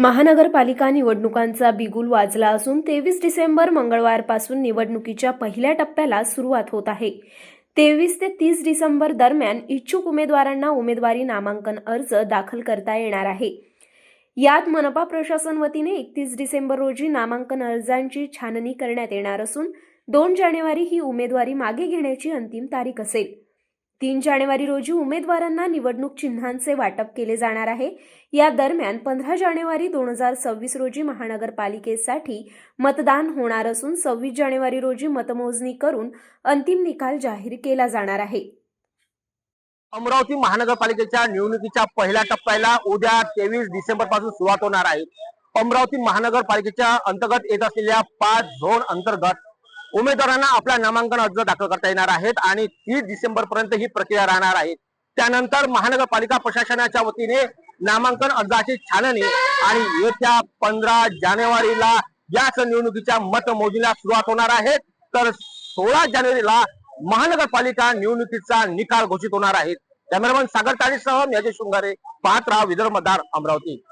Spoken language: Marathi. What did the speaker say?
महानगरपालिका निवडणुकांचा बिगुल वाजला असून 23 डिसेंबर मंगळवारपासून निवडणुकीच्या पहिल्या टप्प्याला सुरुवात होत आहे। 23 ते 30 डिसेंबर दरम्यान इच्छुक उमेदवारांना उमेदवारी नामांकन अर्ज दाखल करता येणार आहे। यात मनपा प्रशासन वतीने 31 डिसेंबर रोजी नामांकन अर्जांची छाननी करण्यात येणार असून 2 जानेवारी ही उमेदवारी मागे घेण्याची अंतिम तारीख असेल। 3 जानेवारी रोजी उमेदवारांना निवडणूक चिन्हांचे वाटप केले जाणार आहे। या दरम्यान 15 जानेवारी 2026 रोजी महानगरपालिकेसाठी मतदान होणार असून 26 जानेवारी रोजी मतमोजणी करून अंतिम निकाल जाहीर केला जाणार आहे। अमरावती महानगरपालिकेच्या निवडणुकीच्या पहिल्या टप्प्याला उद्या 23 डिसेंबर पासून सुरुवात होणार आहे। अमरावती महानगरपालिकेच्या अंतर्गत येत असलेल्या 5 झोन अंतर्गत उमेदवारांना आपला नामांकन अर्ज दाखल करता येणार आहेत आणि 30 डिसेंबर पर्यंत ही प्रक्रिया राहणार आहे। त्यानंतर महानगरपालिका प्रशासनाच्या वतीने नामांकन अर्जाची छाननी आणि येत्या 15 जानेवारीला याच निवडणुकीच्या मतमोजणीला सुरुवात होणार आहे। तर 16 जानेवारीला महानगरपालिका निवडणुकीचा निकाल घोषित होणार आहे। कॅमेरामन सागर तारेसह मी अजय शृंगारे, पाहत रहा विदर्भ मतदार अमरावती।